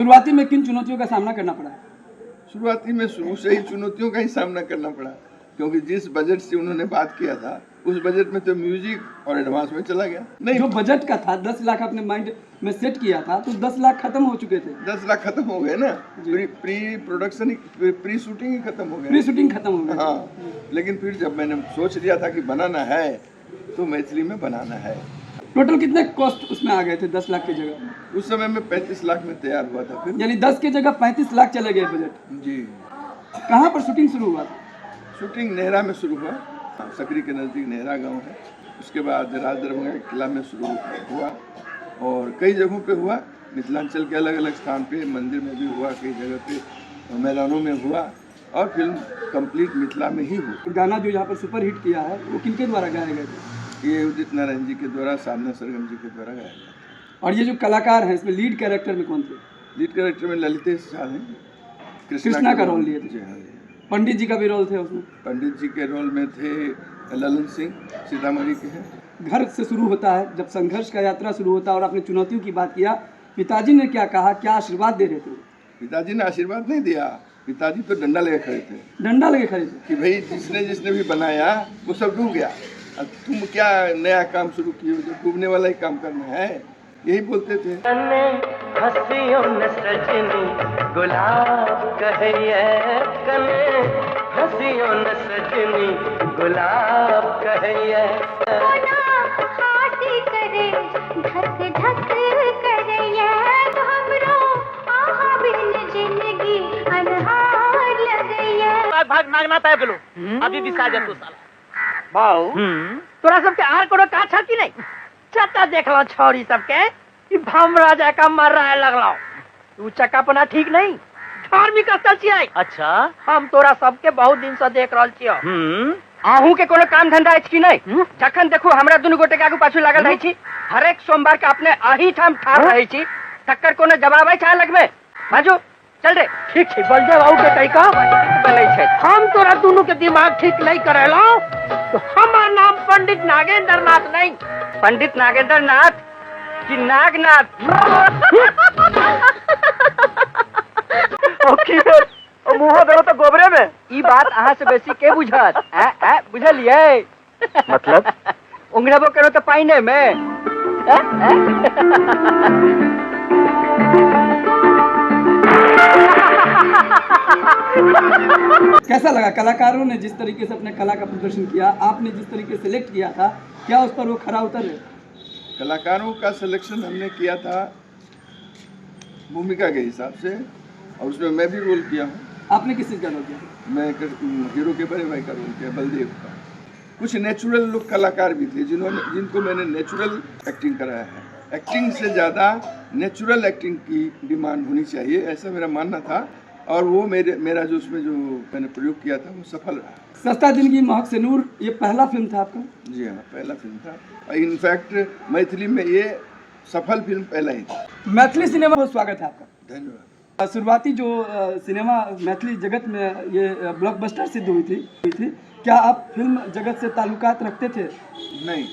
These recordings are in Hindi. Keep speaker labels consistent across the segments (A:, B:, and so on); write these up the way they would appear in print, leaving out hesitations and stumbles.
A: शुरुआती में किन चुनौतियों का सामना करना पड़ा?
B: शुरुआती में शुरू से ही चुनौतियों का ही सामना करना पड़ा, क्योंकि जिस बजट से उन्होंने बात किया था उस बजट में तो म्यूजिक और एडवांस में चला गया। नहीं,
A: जो बजट का था 10 लाख अपने माइंड में सेट किया था तो 10 लाख खत्म हो चुके थे।
B: 10 लाख खत्म हो गए ना, प्री प्रोडक्शन प्री शूटिंग ही खत्म हो गया।
A: प्री शूटिंग खत्म हो गई।
B: हाँ, लेकिन फिर जब मैंने सोच लिया था कि बनाना है तो मैथिली में बनाना है।
A: टोटल कितने कॉस्ट उसमें आ गए थे 10 लाख की जगह?
B: उस समय में 35 लाख में तैयार हुआ था। फिर
A: यानी 10 की जगह 35 लाख चले गए बजट।
B: जी,
A: कहाँ पर शूटिंग शुरू हुआ था?
B: शूटिंग नेहरा में शुरू हुआ, सकरी के नज़दीक नेहरा गांव है। उसके बाद राज दरभंगा के किला में शुरू हुआ और कई जगहों पे हुआ, मिथिलांचल के अलग अलग स्थान पे, मंदिर में भी हुआ, कई जगह पे मैदानों में हुआ और फिल्म कंप्लीट मिथिला में ही हुई।
A: गाना जो यहाँ पर सुपर हिट किया है वो किनके द्वारा गाए गए थे?
B: ये उदित नारायण जी के द्वारा, साधना सरगम जी के द्वारा गाया गया।
A: और ये जो कलाकार हैं इसमें लीड कैरेक्टर में कौन थे?
B: लीड कैरेक्टर में ललितेश झा हैं,
A: कृष्णा का रोल लिए थे।
B: जी हाँ।
A: पंडित जी का भी रोल थे उसमें।
B: पंडित जी के रोल में थे ललन सिंह, सीतामढ़ी के हैं।
A: घर से शुरू होता है, जब संघर्ष का यात्रा शुरू होता है और आपने चुनौतियों की बात किया, पिताजी ने क्या कहा, क्या आशीर्वाद दे रहे थे?
B: पिताजी ने आशीर्वाद नहीं दिया, पिताजी तो डंडा लेके खड़े थे।
A: डंडा लगे खड़े थे
B: कि भाई जिसने भी बनाया वो सब डूब गया, अब तुम क्या नया काम शुरू किए हो, जो डूबने वाला ही काम करना है, यही बोलते थे।
C: हंसियों न सजनी गुलाब कहिए कने, हंसियों न सजनी गुलाब कहिए।
D: हाथी करे धक धक करे हमरो आहा बिन जिंदगी अनहार लगैया।
C: भाग मांगना तय बोलो, अभी बिसा जा तू साला।
E: बाऊ तोरा सबके आर कोनो का छा कि नहीं? चटा देखलो छोरी सबके कि भम राजा का मर रहा लगलो। तू चक्कापना ठीक नहीं, धार्मिक स्थल छियै।
C: अच्छा,
E: हम तोरा सबके बहुत दिन से देख रहल छियो। आहू के कोनो काम धंधा अछि कि नहीं? जखन देखो हमरा दुनू गोटे के आगू पाछू लागल रहै छी, हरेक सोमवार के अपने अही ठाम ठाड़ रहै छी, तक्कर कोनो जवाब है चाहे लगबे? बाजू चल रे। ठीक छै, बलदेव बाबू के कहि का बोलै छै, हम तोरा दुनू के दिमाग ठीक नहीं करेलो तो हमार नाम पंडित नागेंद्र नाथ नहीं, पंडित नागेंद्र नाथ कि नागनाथ। ओ मुंह देलो तो गोबरे में। ई बात अहाँ से बेसी के बुझत? बुझलिए? मतलब उंगरबो करो तो पाइने में।
A: कैसा लगा कलाकारों ने जिस तरीके से अपने कला का प्रदर्शन किया, आपने जिस तरीके से सिलेक्ट किया था, क्या उस पर वो खरा उतरे?
B: कलाकारों का सिलेक्शन हमने किया था भूमिका के हिसाब से और उसमें मैं भी रोल किया हूँ।
A: आपने किस चीज़ का रोल किया?
B: मैं हीरो के बड़े भाई का रोल किया, बलदेव का। कुछ नेचुरल लोग कलाकार भी थे जिनको मैंने नेचुरल एक्टिंग कराया है। एक्टिंग से ज़्यादा नेचुरल एक्टिंग की डिमांड होनी चाहिए, ऐसा मेरा मानना था और वो मेरा जो उसमें जो मैंने प्रयोग किया था वो सफल रहा।
A: सस्ता दिन की महक से नूर ये पहला फिल्म था आपका?
B: जी हाँ, पहला फिल्म था। इनफैक्ट मैथिली में ये सफल फिल्म पहला ही था।
A: मैथिली सिनेमा में स्वागत है आपका।
B: धन्यवाद।
A: शुरुआती जो सिनेमा मैथिली जगत में ये ब्लॉकबस्टर सिद्ध हुई थी, क्या आप फिल्म जगत से ताल्लुकात रखते थे?
B: नहीं,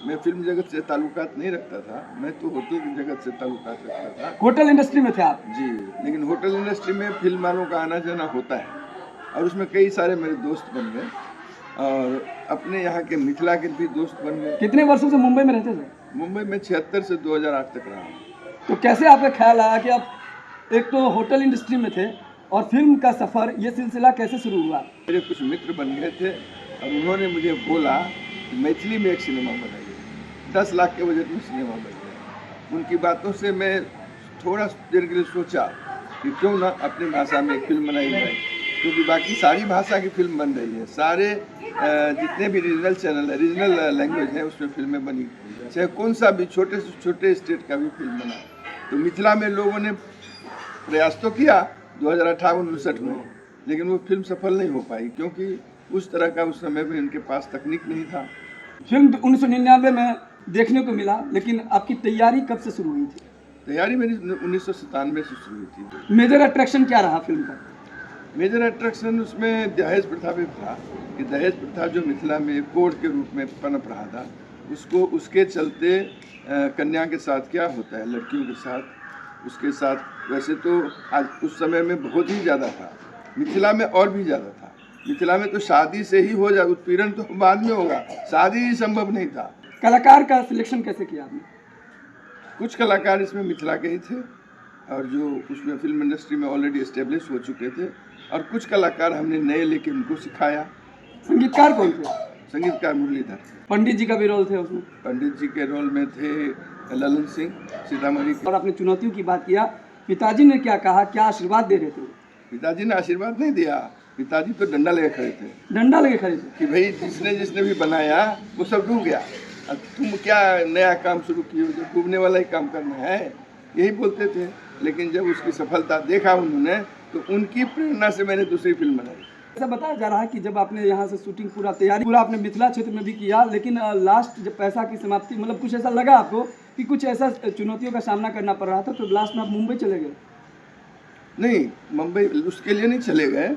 B: मैं फिल्म जगत से ताल्लुकात नहीं रखता था, मैं तो होटल की जगत से ताल्लुकात रखता था।
A: होटल इंडस्ट्री में थे आप?
B: जी, लेकिन होटल इंडस्ट्री में फिल्म वालों का आना जाना होता है और उसमें कई सारे मेरे दोस्त बन गए और अपने यहाँ के मिथिला के भी दोस्त बन गए।
A: कितने वर्षों से मुंबई में रहते थे?
B: मुंबई में 76 से 2008 तक रहा हूँ।
A: तो कैसे आपका ख्याल आया कि आप एक तो होटल इंडस्ट्री में थे और फिल्म का सफ़र, ये सिलसिला कैसे शुरू हुआ?
B: मेरे कुछ मित्र बन गए थे और उन्होंने मुझे बोला कि मैथिली में एक सिनेमा बनाइए। 10 लाख के बजट में सिनेमा बन गया। उनकी बातों से मैं थोड़ा देर के लिए सोचा कि क्यों ना अपनी भाषा में एक फिल्म बनाई जाए, क्योंकि बाकी सारी भाषा की फिल्म बन रही है, सारे जितने भी रीजनल चैनल है, रीजनल लैंग्वेज है, उसमें फिल्में बनी, चाहे कौन सा भी छोटे से छोटे स्टेट का भी फिल्म बना। तो मिथिला में लोगों ने प्रयास तो किया 2058-59 में, लेकिन वो फिल्म सफल नहीं हो पाई क्योंकि उस तरह का उस समय में उनके पास तकनीक नहीं था।
A: फिल्म 1999 में देखने को मिला, लेकिन आपकी तैयारी कब से शुरू हुई थी?
B: तैयारी मेरी 1997 से शुरू हुई थी।
A: मेजर अट्रैक्शन क्या रहा फिल्म का?
B: मेजर अट्रैक्शन उसमें दहेज प्रथा भी था कि दहेज प्रथा जो मिथिला में कोड के रूप में पनप रहा था, उसको उसके चलते कन्या के साथ क्या होता है, लड़कियों के साथ उसके साथ वैसे तो आज उस समय में बहुत ही ज़्यादा था, मिथिला में और भी ज़्यादा था। मिथिला में तो शादी से ही हो जाए, उत्पीड़न तो बाद में होगा, शादी ही संभव नहीं था।
A: कलाकार का सिलेक्शन कैसे किया आपने?
B: कुछ कलाकार इसमें मिथिला के ही थे और जो उसमें फिल्म इंडस्ट्री में ऑलरेडी एस्टेब्लिश हो चुके थे, और कुछ कलाकार हमने नए लेके उनको सिखाया।
A: संगीतकार कौन थे?
B: संगीतकार मुरलीधर,
A: पंडित जी का भी रोल थे उसमें?
B: पंडित जी के रोल में थे ललन सिंह सीतामढ़ी के।
A: और आपने चुनौतियों की बात किया, पिताजी ने क्या कहा, क्या आशीर्वाद दे रहे थे?
B: पिताजी ने आशीर्वाद नहीं दिया, पिताजी तो डंडा लेके खड़े थे।
A: डंडा लगे खड़े थे
B: कि भाई जिसने भी बनाया वो सब डूब गया, अब तुम क्या नया काम शुरू किए हो, जो डूबने वाला ही काम करना है, यही बोलते थे। लेकिन जब उसकी सफलता देखा उन्होंने, तो उनकी प्रेरणा से मैंने दूसरी फिल्म बनाई।
A: ऐसा बताया जा रहा है कि जब आपने यहाँ से शूटिंग पूरा तैयारी पूरा आपने मिथिला क्षेत्र में भी किया, लेकिन लास्ट जब पैसा की समाप्ति, मतलब कुछ ऐसा लगा आपको कि कुछ ऐसा चुनौतियों का सामना करना पड़ रहा था, तो लास्ट में आप मुंबई चले गए?
B: नहीं, मुंबई उसके लिए नहीं चले गए,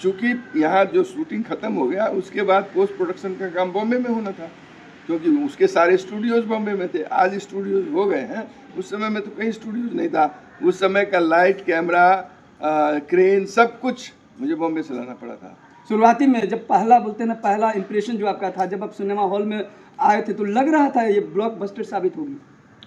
B: चूँकि यहाँ जो शूटिंग ख़त्म हो गया उसके बाद पोस्ट प्रोडक्शन का काम बॉम्बे में होना था, क्योंकि उसके सारे स्टूडियोज बॉम्बे में थे। आज स्टूडियोज हो गए हैं, उस समय में तो कहीं स्टूडियोज नहीं था। उस समय का लाइट, कैमरा, क्रेन, सब कुछ मुझे बॉम्बे से लाना पड़ा था।
A: शुरुआती में जब पहला बोलते हैं ना, पहला इंप्रेशन जो आपका था, जब आप सिनेमा हॉल में आए थे, तो लग रहा था ये ब्लॉकबस्टर साबित होगी?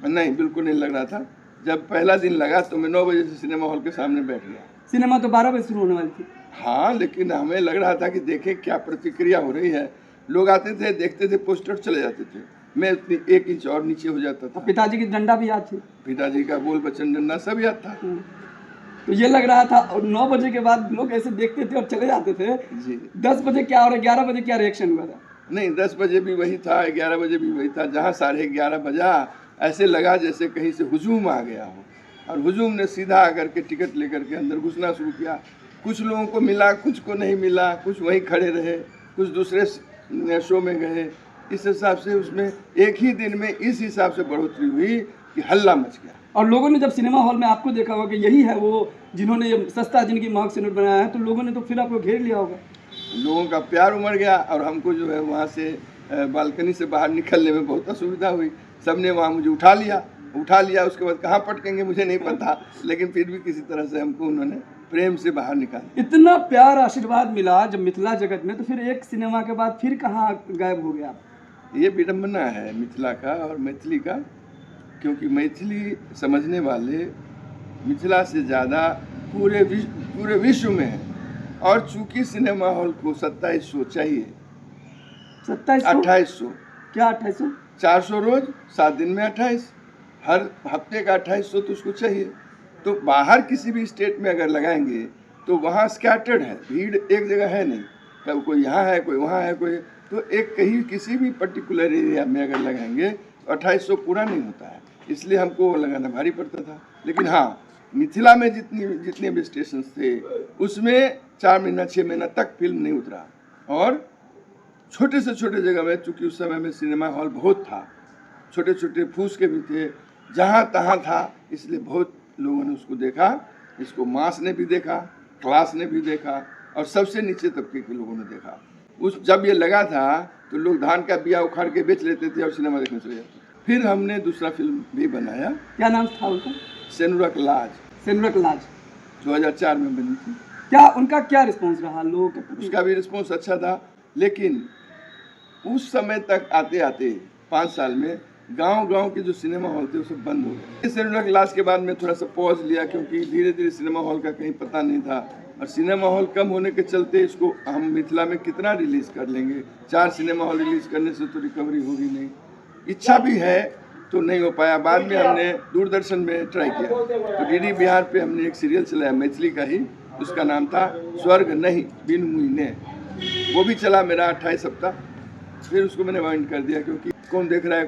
B: नहीं, बिल्कुल नहीं लग रहा था। जब पहला दिन लगा तो मैं 9 बजे से सिनेमा हॉल के सामने बैठ गया।
A: सिनेमा तो 12 बजे शुरू होने वाली थी।
B: हाँ, लेकिन हमें लग रहा था कि देखें क्या प्रतिक्रिया हो रही है। लोग आते थे, देखते थे, पोस्टर चले जाते थे, मैं उतनी 1 इंच और नीचे हो जाता था।
A: पिताजी की डंडा भी याद थी?
B: पिताजी का बोल बचन डंडा सब याद था।
A: तो ये लग रहा था, और 9 बजे के बाद लोग ऐसे देखते थे और चले जाते थे
B: जी।
A: 10 बजे क्या और 11 बजे क्या रिएक्शन हुआ था?
B: नहीं, 10 बजे भी वही था, 11 बजे भी वही था। जहाँ 11:30 बजा, ऐसे लगा जैसे कहीं से हुजूम आ गया हो, और हुजूम ने सीधा आकर के टिकट लेकर के अंदर घुसना शुरू किया। कुछ लोगों को मिला, कुछ को नहीं मिला, कुछ वहीं खड़े रहे, कुछ दूसरे शो में गए। इस हिसाब से उसमें एक ही दिन में इस हिसाब से बढ़ोतरी हुई कि हल्ला मच गया।
A: और लोगों ने जब सिनेमा हॉल में आपको देखा होगा कि यही है वो जिन्होंने ये सस्ता जिनकी महक से नोट बनाया है, तो लोगों ने तो फिर आपको घेर लिया होगा।
B: लोगों का प्यार उमड़ गया, और हमको जो है वहाँ से बालकनी से बाहर निकलने में बहुत असुविधा हुई। सबने वहाँ मुझे उठा लिया। उसके बाद कहाँ पटकेंगे मुझे नहीं पता, लेकिन फिर भी किसी तरह से हमको उन्होंने प्रेम से बाहर निकाला।
A: इतना प्यार आशीर्वाद मिला जब मिथिला जगत में, तो फिर एक सिनेमा के बाद फिर कहाँ गायब हो गया?
B: ये विडम्बना है मिथिला का और मैथिली का, क्योंकि मैथिली समझने वाले मिथिला से ज़्यादा पूरे विश्व में है। और चूंकि सिनेमा हॉल को 2700 चाहिए, 2800,
A: क्या 2800?
B: 400 रोज, 7 दिन में 28, हर हफ्ते का 2800 तो उसको चाहिए। तो बाहर किसी भी स्टेट में अगर लगाएंगे तो वहाँ स्कैटर्ड है, भीड़ एक जगह है नहीं, कब कोई यहाँ है, कोई वहाँ है, कोई, तो एक कहीं किसी भी पर्टिकुलर एरिया में अगर लगाएंगे तो 2800 पूरा नहीं होता है, इसलिए हमको वो लगाना भारी पड़ता था। लेकिन हाँ, मिथिला में जितने भी स्टेशन थे उसमें 4 महीना 6 महीना तक फिल्म नहीं उतरा। और छोटे से छोटे जगह में, चूँकि उस समय में सिनेमा हॉल बहुत था, छोटे छोटे फूस के भी थे, जहाँ तहाँ था, इसलिए बहुत लोगों ने उसको देखा। इसको मास ने भी देखा, क्लास ने भी देखा, और सबसे नीचे तबके के लोगों ने देखा। जब ये लगा था तो लोग धान का बिया उखाड़ के बेच लेते थे और सिनेमा देखने चले जाते थे। फिर हमने दूसरा फिल्म भी बनाया।
A: क्या नाम था उनका?
B: सेनुरक लाज।
A: सेनुरक लाज
B: 2004 में बनी थी।
A: क्या उनका क्या रिस्पॉन्स रहा लोगों के प्रति?
B: उसका भी रिस्पॉन्स अच्छा था, लेकिन उस समय तक आते आते 5 साल में गांव के जो सिनेमा हॉल थे वो सब बंद हो गए। सेनुरक लाज के बाद में थोड़ा सा पॉज लिया, क्योंकि धीरे धीरे सिनेमा हॉल का कहीं पता नहीं था, और सिनेमा हॉल कम होने के चलते इसको हम मिथिला में कितना रिलीज कर लेंगे, 4 सिनेमा हॉल रिलीज करने से तो रिकवरी होगी नहीं। इच्छा भी है तो नहीं हो पाया। बाद में हमने दूरदर्शन में ट्राई किया, तो डीडी बिहार पे हमने एक सीरियल चलाया मैथिली का ही, उसका नाम था स्वर्ग नहीं बिन मुई ने। वो भी चला मेरा 28 हफ्ता, फिर उसको मैंने वाइंड कर दिया, क्योंकि कौन देख रहा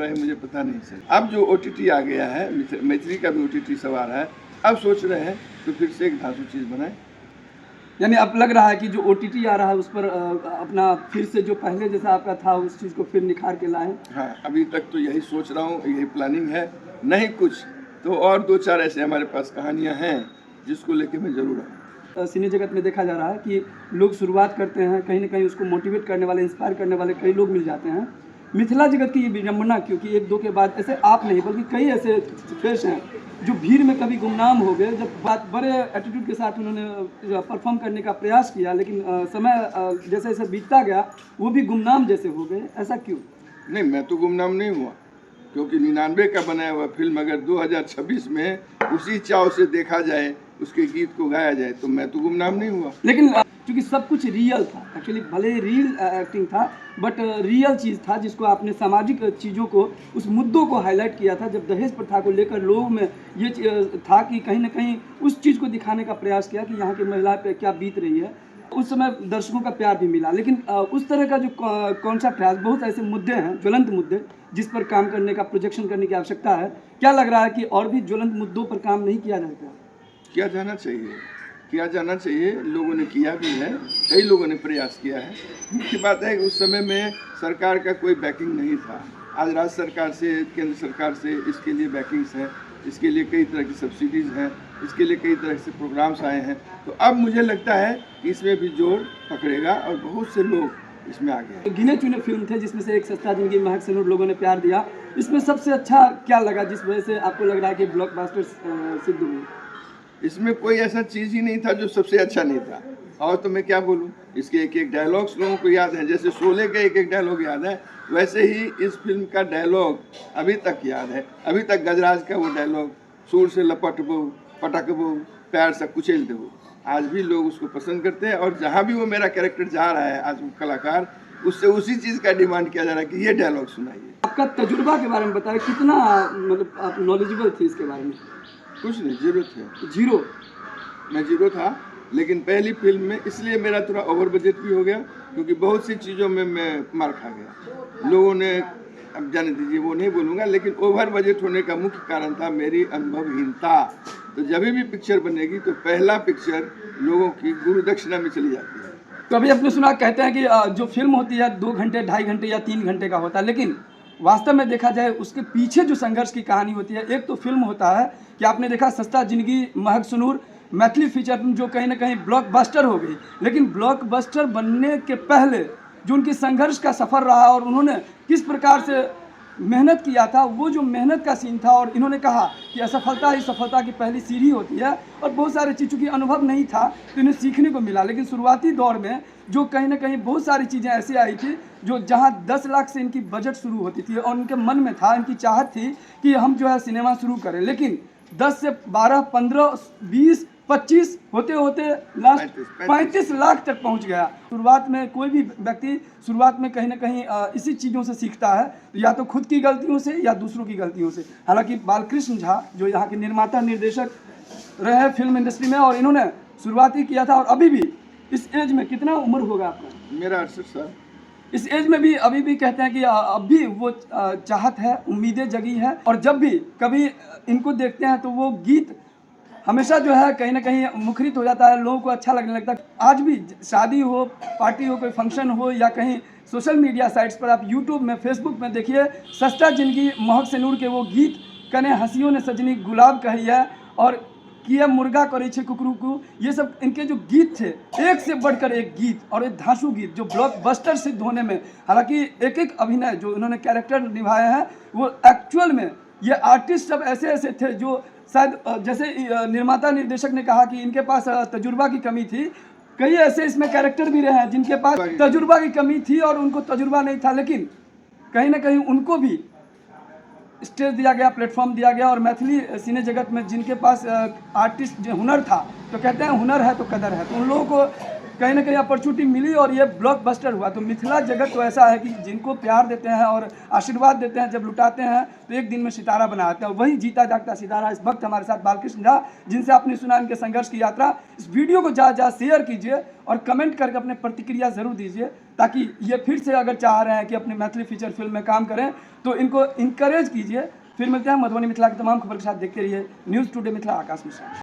B: है मुझे पता नहीं चला। अब जो OTT आ गया है, मैथिली का भी OTT सवार है, अब सोच रहे हैं तो फिर से एक धांसू चीज़ बनाए।
A: यानी अब लग रहा है कि जो OTT आ रहा है उस पर अपना फिर से जो पहले जैसा आपका था उस चीज़ को फिर निखार के लाएं।
B: हाँ, अभी तक तो यही सोच रहा हूँ, यही प्लानिंग है। नहीं कुछ तो और 2-4 ऐसे हमारे पास कहानियाँ हैं जिसको लेके मैं जरूर आऊँ।
A: सिने जगत में देखा जा रहा है कि लोग शुरुआत करते हैं, कहीं ना कहीं उसको मोटिवेट करने वाले, इंस्पायर करने वाले कई लोग मिल जाते हैं। मिथिला जगत की ये विडम्बना, क्योंकि 1-2 के बाद ऐसे आप नहीं बल्कि कई ऐसे फेस हैं जो भीड़ में कभी गुमनाम हो गए, जब बात बड़े एटीट्यूड के साथ उन्होंने परफॉर्म करने का प्रयास किया, लेकिन समय जैसे जैसे बीतता गया वो भी गुमनाम जैसे हो गए, ऐसा क्यों?
B: नहीं, मैं तो गुमनाम नहीं हुआ, क्योंकि 99 का बनाया हुआ फिल्म अगर 2026 में उसी चाव से देखा जाए, उसके गीत को गाया जाए, तो मैं तो गुमनाम नहीं हुआ।
A: लेकिन क्योंकि सब कुछ रियल था, एक्चुअली भले रियल एक्टिंग था, बट रियल चीज़ था जिसको आपने सामाजिक चीज़ों को, उस मुद्दों को हाईलाइट किया था। जब दहेज प्रथा को लेकर लोगों में ये था कि कहीं ना कहीं उस चीज़ को दिखाने का प्रयास किया कि यहाँ की महिला पे क्या बीत रही है। उस समय दर्शकों का प्यार भी मिला, लेकिन उस तरह का जो कॉन्सेप्ट है, बहुत ऐसे मुद्दे हैं, ज्वलंत मुद्दे, जिस पर काम करने का, प्रोजेक्शन करने की आवश्यकता है। क्या लग रहा है कि और भी ज्वलंत मुद्दों पर काम नहीं किया जाता?
B: किया जाना चाहिए, किया जाना चाहिए। लोगों ने किया भी है, कई लोगों ने प्रयास किया है। मुख्य बात है कि उस समय में सरकार का कोई बैकिंग नहीं था। आज राज्य सरकार से, केंद्र सरकार से इसके लिए बैकिंग्स हैं, इसके लिए कई तरह की सब्सिडीज़ हैं, इसके लिए कई तरह से प्रोग्राम्स आए हैं। तो अब मुझे लगता है कि इसमें भी जोर पकड़ेगा और बहुत से लोग इसमें आ गए।
A: गिने चुने फिल्म थे जिसमें से एक सस्ता जिंदगी, महक सिनूर लोगों ने प्यार दिया। इसमें सबसे अच्छा क्या लगा जिस वजह से आपको लग रहा है कि ब्लॉकबस्टर सिद्ध हुई?
B: इसमें कोई ऐसा चीज़ ही नहीं था जो सबसे अच्छा नहीं था। और तो मैं क्या बोलूं, इसके एक एक डायलॉग्स लोगों को याद है, जैसे शोले के एक एक डायलॉग याद है, वैसे ही इस फिल्म का डायलॉग अभी तक याद है। अभी तक गजराज का वो डायलॉग, सूर से लपट बो, पटक बो, प्यार से कुचल दो, आज भी लोग उसको पसंद करते हैं। और जहाँ भी वो मेरा कैरेक्टर जा रहा है, आज वो कलाकार, उससे उसी चीज़ का डिमांड किया जा रहा है कि ये डायलॉग सुनाइए।
A: आपका तजुर्बा के बारे में बताएं, कितना मतलब आप नॉलेजेबल थे इसके बारे में?
B: कुछ नहीं, जीरो थे।
A: जीरो?
B: मैं जीरो था, लेकिन पहली फिल्म में इसलिए मेरा थोड़ा ओवर बजट भी हो गया, क्योंकि बहुत सी चीज़ों में मैं मार खा गया। लोगों ने, अब जाने दीजिए, वो नहीं बोलूँगा, लेकिन ओवर बजट होने का मुख्य कारण था मेरी अनुभवहीनता। तो जब भी पिक्चर बनेगी तो पहला पिक्चर लोगों की गुरु दक्षिणा में चली जाती है।
A: तो अभी आपने सुना, कहते हैं कि जो फिल्म होती है 2 घंटे, 2.5 घंटे या 3 घंटे का होता है, लेकिन वास्तव में देखा जाए उसके पीछे जो संघर्ष की कहानी होती है। एक तो फिल्म होता है कि आपने देखा सस्ता जिंदगी, महक सिनूर, मैथिली फीचर फिल्म जो कहीं ना कहीं ब्लॉकबस्टर हो गई, लेकिन ब्लॉकबस्टर बनने के पहले जो उनकी संघर्ष का सफ़र रहा और उन्होंने किस प्रकार से मेहनत किया था, वो जो मेहनत का सीन था। और इन्होंने कहा कि असफलता ही सफलता की पहली सीढ़ी होती है, और बहुत सारे चीज़ों की अनुभव नहीं था तो इन्हें सीखने को मिला। लेकिन शुरुआती दौर में जो कहीं ना कहीं बहुत सारी चीज़ें ऐसी आई थी जो जहां 10 लाख से इनकी बजट शुरू होती थी और उनके मन में था, इनकी चाहत थी कि हम जो है सिनेमा शुरू करें, लेकिन 10 से 12, 15, 20, 25 होते होते लास्ट 35 लाख तक पहुंच गया। शुरुआत में कोई भी व्यक्ति शुरुआत में कहीं ना कहीं इसी चीज़ों से सीखता है, या तो खुद की गलतियों से या दूसरों की गलतियों से। हालांकि बालकृष्ण झा जो यहाँ के निर्माता निर्देशक रहे फिल्म इंडस्ट्री में, और इन्होंने शुरुआत ही किया था, और अभी भी इस एज में, कितना उम्र होगा आपका?
B: मेरा 68 साल।
A: इस एज में भी अभी भी कहते हैं कि अब भी वो चाहत है, उम्मीदें जगी है, और जब भी कभी इनको देखते हैं तो वो गीत हमेशा जो है कहीं ना कहीं मुखरित हो जाता है, लोगों को अच्छा लगने लगता है। आज भी शादी हो, पार्टी हो, कोई फंक्शन हो, या कहीं सोशल मीडिया साइट्स पर आप यूट्यूब में, फेसबुक में देखिए, सस्ता जिंदगी, महक सिनूर के वो गीत, कने हंसियों ने सजनी गुलाब कही है, और किया मुर्गा करे छे कुकरू, ये सब इनके जो गीत थे, एक से बढ़कर एक गीत, और एक धांसू गीत जो ब्लॉकबस्टर सिद्ध होने में, हालांकि एक एक अभिनय जो इन्होंने कैरेक्टर निभाए हैं, वो एक्चुअल में ये आर्टिस्ट सब ऐसे ऐसे थे जो शायद, जैसे निर्माता निर्देशक ने कहा कि इनके पास तजुर्बा की कमी थी, कई ऐसे इसमें कैरेक्टर भी रहे हैं जिनके पास तजुर्बा की कमी थी और उनको तजुर्बा नहीं था, लेकिन कहीं ना कहीं उनको भी स्टेज दिया गया, प्लेटफॉर्म दिया गया। और मैथिली सिने जगत में जिनके पास आर्टिस्ट जो हुनर था, तो कहते हैं हुनर है तो कदर है, तो उन लोगों को कहीं ना कहीं अपॉर्चुनिटी मिली और ये ब्लॉकबस्टर हुआ। तो मिथिला जगत तो ऐसा है कि जिनको प्यार देते हैं और आशीर्वाद देते हैं, जब लुटाते हैं तो एक दिन में सितारा बनाते हैं। वही जीता जागता सितारा इस वक्त हमारे साथ बालकृष्ण झा, जिनसे आपने सुना इनके संघर्ष की यात्रा। इस वीडियो को ज़्यादा शेयर कीजिए और कमेंट करके अपने प्रतिक्रिया ज़रूर दीजिए, ताकि ये फिर से अगर चाह रहे हैं कि अपनी मैथिली फीचर फिल्म में काम करें तो इनको इंकरेज कीजिए। फिर मिलते हैं मधुबनी मिथिला की तमाम खबर के साथ। देखते रहिए न्यूज़ टुडे मिथिला। आकाश मिश्रा।